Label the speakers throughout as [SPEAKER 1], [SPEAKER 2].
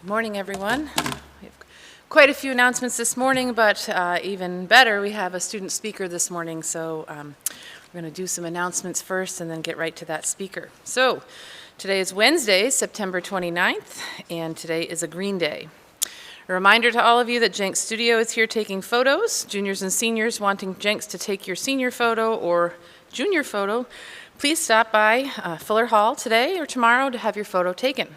[SPEAKER 1] Good morning, everyone. We have quite a few announcements this morning, but even better, we have a student speaker this morning, so we're going to do some announcements first and then get right to that speaker. So, today is Wednesday, September 29th, and today is a Green Day. A reminder to all of you that Jenks Studio is here taking photos. Juniors and seniors wanting Jenks to take your senior photo or junior photo, please stop by Fuller Hall today or tomorrow to have your photo taken.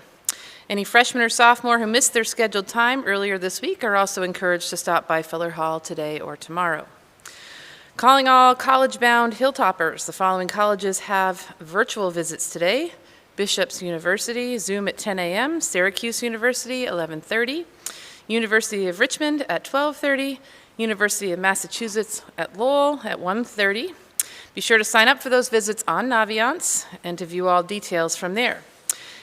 [SPEAKER 1] Any freshman or sophomore who missed their scheduled time earlier this week are also encouraged to stop by Fuller Hall today or tomorrow. Calling all college-bound Hilltoppers, the following colleges have virtual visits today: Bishop's University, Zoom at 10 a.m., Syracuse University, 11:30, University of Richmond at 12:30, University of Massachusetts at Lowell at 1:30. Be sure to sign up for those visits on Naviance and to view all details from there.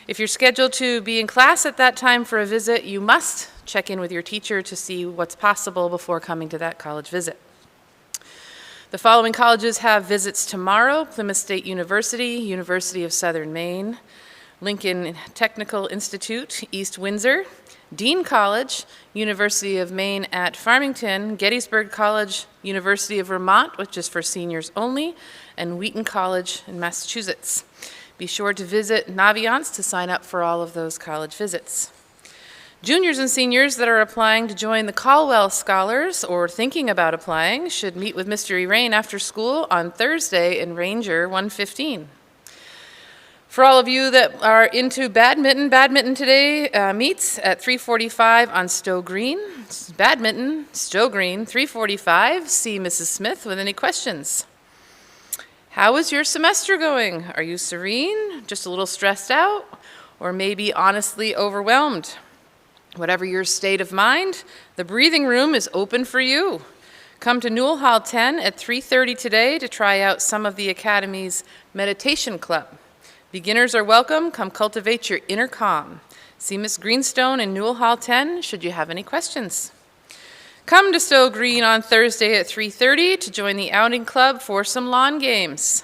[SPEAKER 1] If you're scheduled to be in class at that time for a visit, you must check in with your teacher to see what's possible before coming to that college visit. The following colleges have visits tomorrow: Plymouth State University, University of Southern Maine, Lincoln Technical Institute, East Windsor, Dean College, University of Maine at Farmington, Gettysburg College, University of Vermont, which is for seniors only, and Wheaton College in Massachusetts. Be sure to visit Naviance to sign up for all of those college visits. Juniors and seniors that are applying to join the Caldwell Scholars or thinking about applying should meet with Mr. Erain after school on Thursday in Ranger 115. For all of you that are into badminton today meets at 3:45 on Stowe Green. Badminton, Stowe Green, 3:45. See Mrs. Smith with any questions. How is your semester going? Are you serene, just a little stressed out, or maybe honestly overwhelmed? Whatever your state of mind, the breathing room is open for you. Come to Newell Hall 10 at 3:30 today to try out some of the Academy's meditation club. Beginners are welcome. Come cultivate your inner calm. See Miss Greenstone in Newell Hall 10 should you have any questions. Come to Stowe Green on Thursday at 3:30 to join the outing club for some lawn games.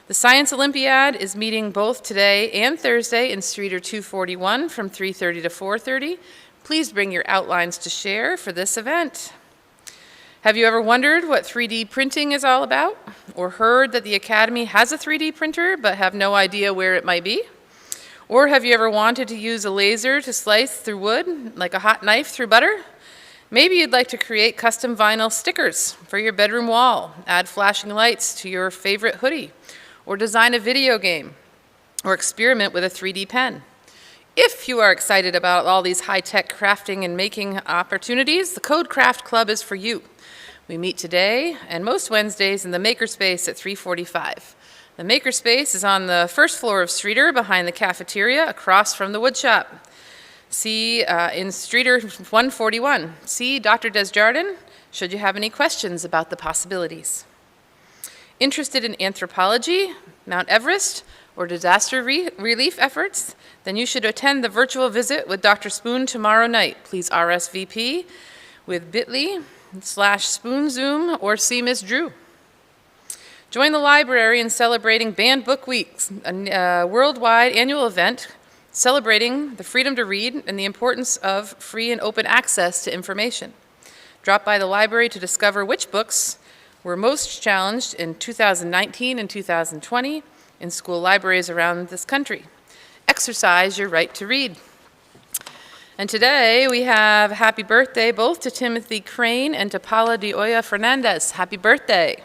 [SPEAKER 1] The Science Olympiad is meeting both today and Thursday in Streeter 241 from 3:30 to 4:30. Please bring your outlines to share for this event. Have you ever wondered what 3D printing is all about? Or heard that the Academy has a 3D printer but have no idea where it might be? Or have you ever wanted to use a laser to slice through wood like a hot knife through butter? Maybe you'd like to create custom vinyl stickers for your bedroom wall, add flashing lights to your favorite hoodie, or design a video game, or experiment with a 3D pen. If you are excited about all these high-tech crafting and making opportunities, the Code Craft Club is for you. We meet today and most Wednesdays in the Makerspace at 3:45. The Makerspace is on the first floor of Streeter behind the cafeteria across from the woodshop. See in Streeter 141. See Dr. Desjardins should you have any questions about the possibilities. Interested in anthropology, Mount Everest, or disaster relief efforts? Then you should attend the virtual visit with Dr. Spoon tomorrow night. Please RSVP with bit.ly/spoonzoom or see Ms. Drew. Join the library in celebrating Banned Book Weeks, a worldwide annual event celebrating the freedom to read and the importance of free and open access to information. Drop by the library to discover which books were most challenged in 2019 and 2020 in school libraries around this country. Exercise your right to read. And today we have happy birthday both to Timothy Crane and to Paula de Oya Fernandez. Happy birthday.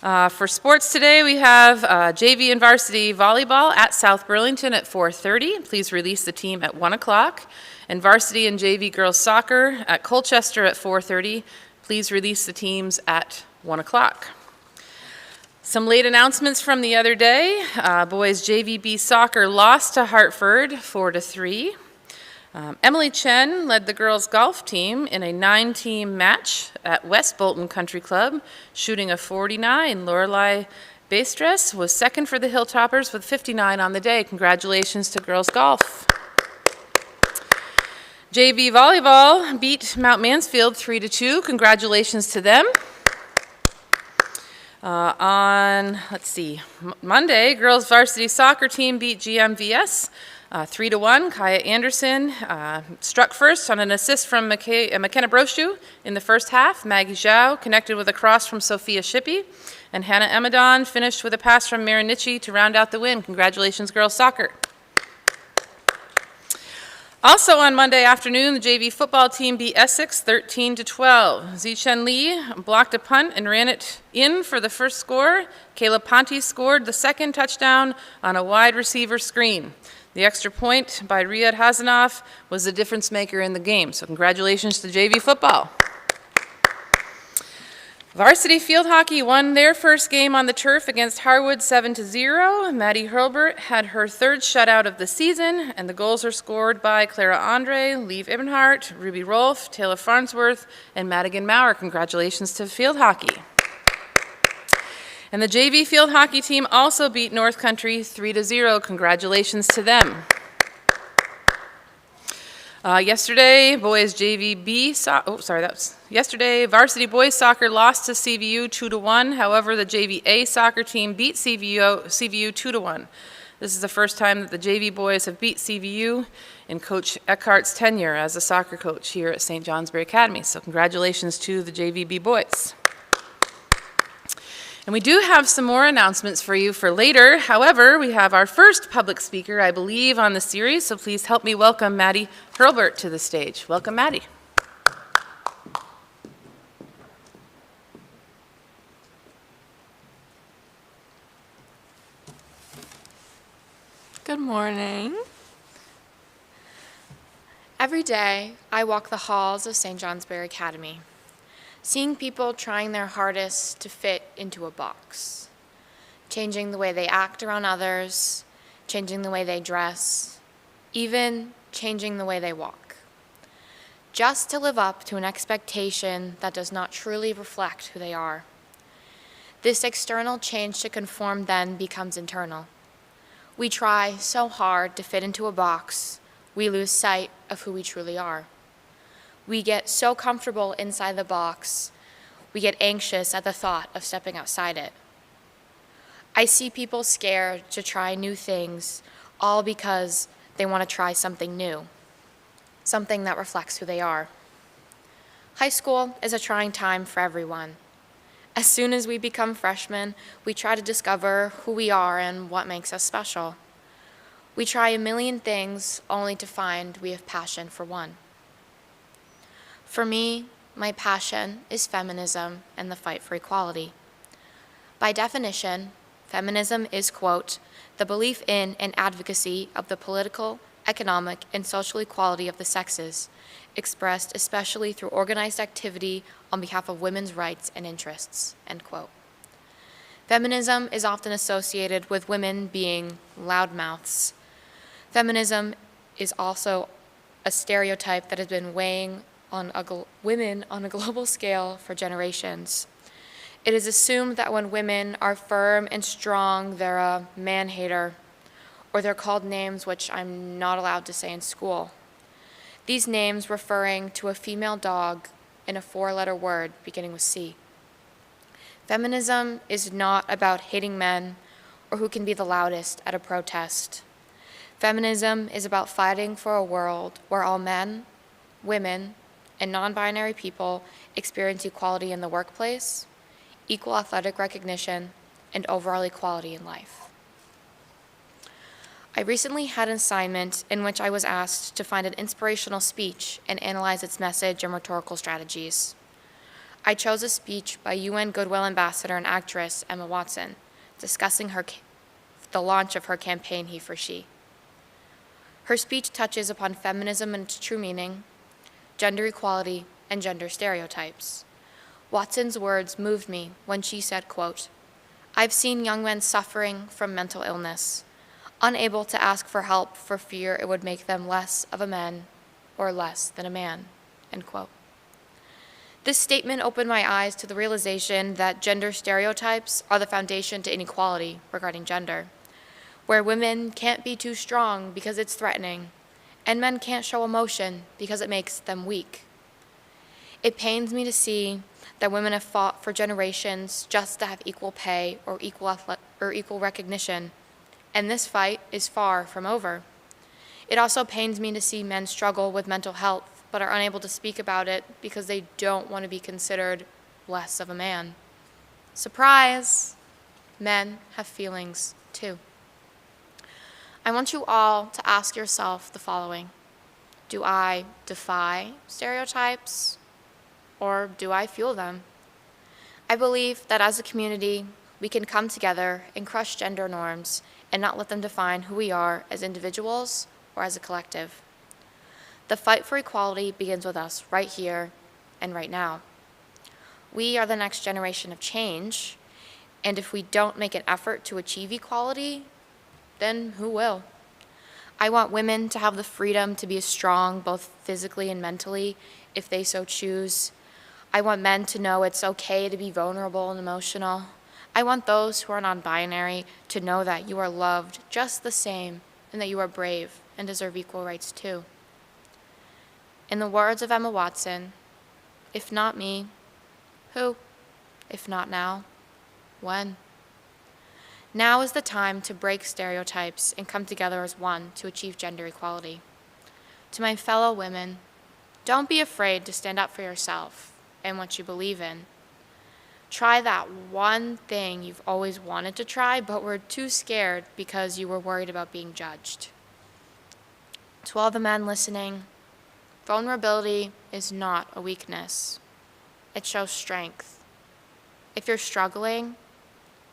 [SPEAKER 1] For sports today, we have JV and varsity volleyball at South Burlington at 4:30. Please release the team at 1 o'clock. And varsity and JV girls soccer at Colchester at 4:30. Please release the teams at 1 o'clock. Some late announcements from the other day. Boys JVB soccer lost to Hartford 4-3. Emily Chen led the girls golf team in a 9-team match at West Bolton Country Club, shooting a 49. Lorelei Bastress was second for the Hilltoppers with 59 on the day. Congratulations to girls golf. JV volleyball beat Mount Mansfield 3-2. Congratulations to them. On Monday, girls varsity soccer team beat GMVS 3-1, Kaya Anderson struck first on an assist from McKenna Brochu in the first half. Maggie Zhao connected with a cross from Sophia Shippey. And Hannah Amadon finished with a pass from Marinichi to round out the win. Congratulations, girls soccer. Also on Monday afternoon, the JV football team beat Essex 13-12. Zichen Lee blocked a punt and ran it in for the first score. Kayla Ponte scored the second touchdown on a wide receiver screen. The extra point by Riyad Hazanoff was the difference maker in the game. So congratulations to JV football. Varsity field hockey won their first game on the turf against Harwood 7-0. Maddie Hurlbert had her third shutout of the season, and the goals are scored by Clara Andre, Lieve Ebenhart, Ruby Rolfe, Taylor Farnsworth, and Madigan Maurer. Congratulations to field hockey. And the JV field hockey team also beat North Country 3-0. Congratulations to them. Yesterday, varsity boys soccer lost to CVU 2-1. However, the JVA soccer team beat CVU 2-1. This is the first time that the JV boys have beat CVU in Coach Eckhart's tenure as a soccer coach here at St. Johnsbury Academy. So congratulations to the JVB boys. And we do have some more announcements for you for later. However, we have our first public speaker, I believe, on the series, so please help me welcome Maddie Hurlbert to the stage. Welcome, Maddie.
[SPEAKER 2] Good morning. Every day, I walk the halls of St. Johnsbury Academy, seeing people trying their hardest to fit into a box, changing the way they act around others, changing the way they dress, even changing the way they walk, just to live up to an expectation that does not truly reflect who they are. This external change to conform then becomes internal. We try so hard to fit into a box, we lose sight of who we truly are. We get so comfortable inside the box, we get anxious at the thought of stepping outside it. I see people scared to try new things, all because they want to try something new, something that reflects who they are. High school is a trying time for everyone. As soon as we become freshmen, we try to discover who we are and what makes us special. We try a million things only to find we have passion for one. For me, my passion is feminism and the fight for equality. By definition, feminism is, quote, the belief in and advocacy of the political, economic, and social equality of the sexes, expressed especially through organized activity on behalf of women's rights and interests, end quote. Feminism is often associated with women being loudmouths. Feminism is also a stereotype that has been weighing on women on a global scale for generations. It is assumed that when women are firm and strong, they're a man-hater, or they're called names which I'm not allowed to say in school. These names referring to a female dog in a four-letter word beginning with C. Feminism is not about hating men or who can be the loudest at a protest. Feminism is about fighting for a world where all men, women, and non-binary people experience equality in the workplace, equal athletic recognition, and overall equality in life. I recently had an assignment in which I was asked to find an inspirational speech and analyze its message and rhetorical strategies. I chose a speech by UN Goodwill Ambassador and actress Emma Watson, discussing the launch of her campaign He for She. Her speech touches upon feminism and its true meaning, gender equality, and gender stereotypes. Watson's words moved me when she said, quote, "I've seen young men suffering from mental illness, unable to ask for help for fear it would make them less of a man or less than a man," end quote. This statement opened my eyes to the realization that gender stereotypes are the foundation to inequality regarding gender, where women can't be too strong because it's threatening, and men can't show emotion because it makes them weak. It pains me to see that women have fought for generations just to have equal pay or equal recognition, and this fight is far from over. It also pains me to see men struggle with mental health but are unable to speak about it because they don't want to be considered less of a man. Surprise! Men have feelings too. I want you all to ask yourself the following. Do I defy stereotypes or do I fuel them? I believe that as a community, we can come together and crush gender norms and not let them define who we are as individuals or as a collective. The fight for equality begins with us right here and right now. We are the next generation of change, and if we don't make an effort to achieve equality, then who will? I want women to have the freedom to be strong both physically and mentally if they so choose. I want men to know it's okay to be vulnerable and emotional. I want those who are non-binary to know that you are loved just the same and that you are brave and deserve equal rights too. In the words of Emma Watson, if not me, who? If not now, when? Now is the time to break stereotypes and come together as one to achieve gender equality. To my fellow women, don't be afraid to stand up for yourself and what you believe in. Try that one thing you've always wanted to try but were too scared because you were worried about being judged. To all the men listening, vulnerability is not a weakness. It shows strength. If you're struggling,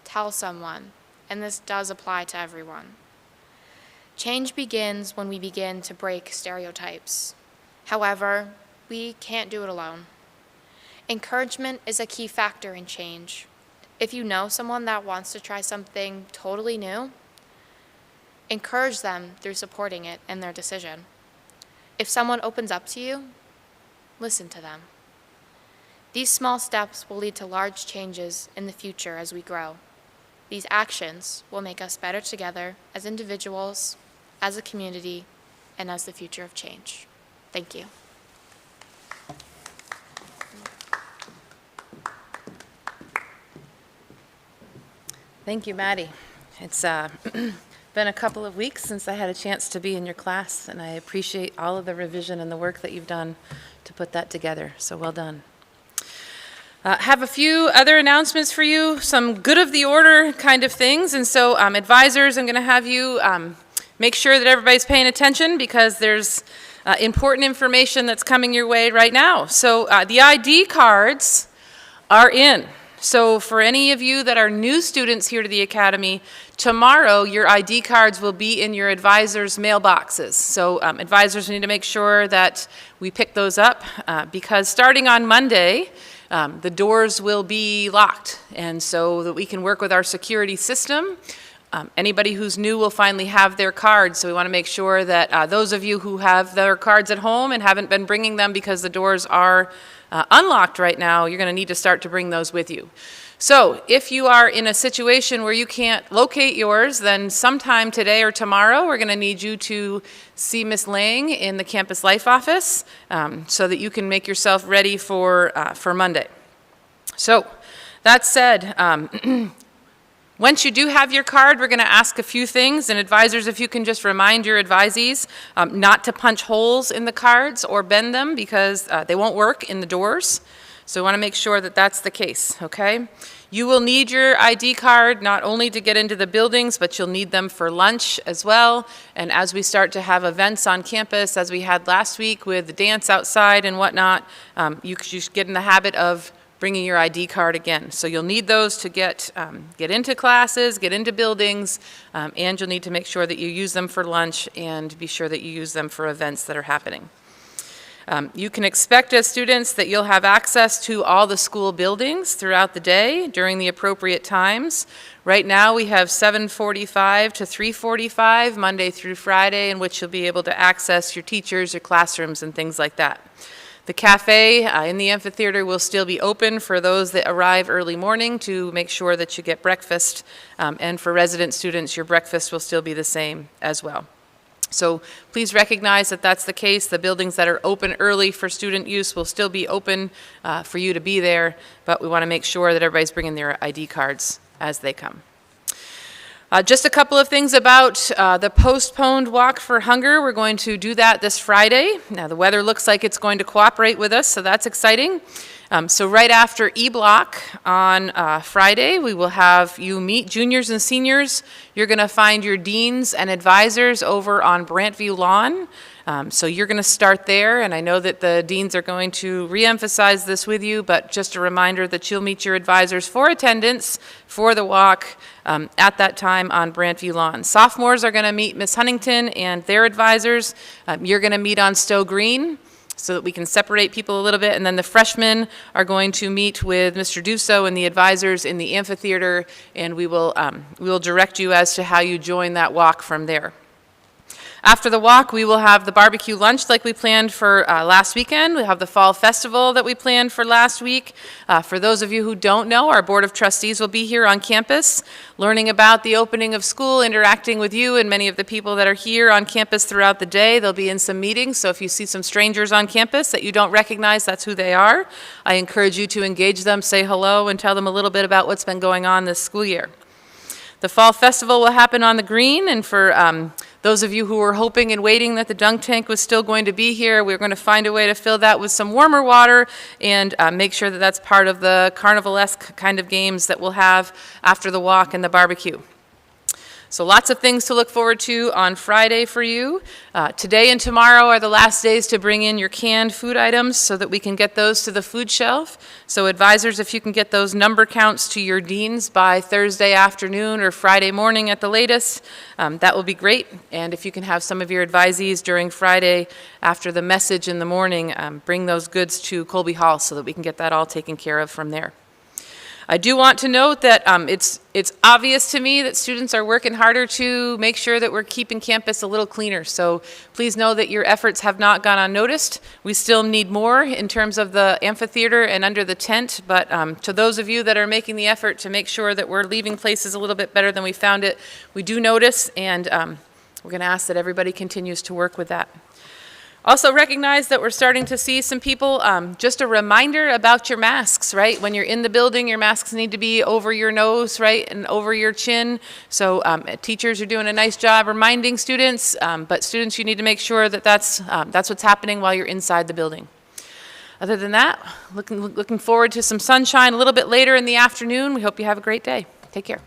[SPEAKER 2] tell someone, and this does apply to everyone. Change begins when we begin to break stereotypes. However, we can't do it alone. Encouragement is a key factor in change. If you know someone that wants to try something totally new, encourage them through supporting it and their decision. If someone opens up to you, listen to them. These small steps will lead to large changes in the future as we grow. These actions will make us better together as individuals, as a community, and as the future of change. Thank you.
[SPEAKER 1] Thank you, Maddie. It's been a couple of weeks since I had a chance to be in your class, and I appreciate all of the revision and the work that you've done to put that together. So well done. Have a few other announcements for you, some good of the order kind of things. And so advisors, I'm going to have you make sure that everybody's paying attention because there's important information that's coming your way right now. So the ID cards are in. So for any of you that are new students here to the Academy, tomorrow your ID cards will be in your advisors' mailboxes. So advisors need to make sure that we pick those up because starting on Monday, the doors will be locked, and so that we can work with our security system. Anybody who's new will finally have their cards, so we want to make sure that those of you who have their cards at home and haven't been bringing them because the doors are unlocked right now, you're going to need to start to bring those with you. So if you are in a situation where you can't locate yours, then sometime today or tomorrow, we're going to need you to see Ms. Lang in the Campus Life office so that you can make yourself ready for Monday. So that said, once you do have your card, we're going to ask a few things. And advisors, if you can just remind your advisees not to punch holes in the cards or bend them because they won't work in the doors. So we want to make sure that that's the case, okay? You will need your ID card not only to get into the buildings, but you'll need them for lunch as well. And as we start to have events on campus, as we had last week with the dance outside and whatnot, you should get in the habit of bringing your ID card again. So you'll need those to get into classes, get into buildings, and you'll need to make sure that you use them for lunch and be sure that you use them for events that are happening. You can expect as students that you'll have access to all the school buildings throughout the day during the appropriate times. Right now we have 7:45 to 3:45 Monday through Friday in which you'll be able to access your teachers, your classrooms, and things like that. The cafe in the amphitheater will still be open for those that arrive early morning to make sure that you get breakfast. And for resident students, your breakfast will still be the same as well. So please recognize that that's the case. The buildings that are open early for student use will still be open for you to be there, but we want to make sure that everybody's bringing their ID cards as they come. Just a couple of things about the postponed Walk for Hunger. We're going to do that this Friday. Now, the weather looks like it's going to cooperate with us, so that's exciting. So right after E-Block on Friday, we will have you meet juniors and seniors. You're going to find your deans and advisors over on Brantview Lawn. So you're going to start there, and I know that the deans are going to reemphasize this with you, but just a reminder that you'll meet your advisors for attendance for the walk at that time on Brantview Lawn. Sophomores are going to meet Miss Huntington and their advisors. You're going to meet on Stowe Green so that we can separate people a little bit, and then the freshmen are going to meet with Mr. Dusso and the advisors in the amphitheater, and we will direct you as to how you join that walk from there. After the walk, we will have the barbecue lunch like we planned for last weekend. We'll have the fall festival that we planned for last week. For those of you who don't know, our Board of Trustees will be here on campus, learning about the opening of school, interacting with you and many of the people that are here on campus throughout the day. They'll be in some meetings, so if you see some strangers on campus that you don't recognize, that's who they are. I encourage you to engage them, say hello, and tell them a little bit about what's been going on this school year. The fall festival will happen on the green, and for those of you who were hoping and waiting that the dunk tank was still going to be here, we're going to find a way to fill that with some warmer water and make sure that that's part of the carnivalesque kind of games that we'll have after the walk and the barbecue. So lots of things to look forward to on Friday for you. Today and tomorrow are the last days to bring in your canned food items so that we can get those to the food shelf. So advisors, if you can get those number counts to your deans by Thursday afternoon or Friday morning at the latest, that will be great. And if you can have some of your advisees during Friday after the message in the morning, bring those goods to Colby Hall so that we can get that all taken care of from there. I do want to note that it's obvious to me that students are working harder to make sure that we're keeping campus a little cleaner. So please know that your efforts have not gone unnoticed. We still need more in terms of the amphitheater and under the tent, but to those of you that are making the effort to make sure that we're leaving places a little bit better than we found it, we do notice, and we're going to ask that everybody continues to work with that. Also recognize that we're starting to see some people, just a reminder about your masks, right? When you're in the building, your masks need to be over your nose, right, and over your chin. So teachers are doing a nice job reminding students, but students, you need to make sure that that's what's happening while you're inside the building. Other than that, looking forward to some sunshine a little bit later in the afternoon. We hope you have a great day. Take care.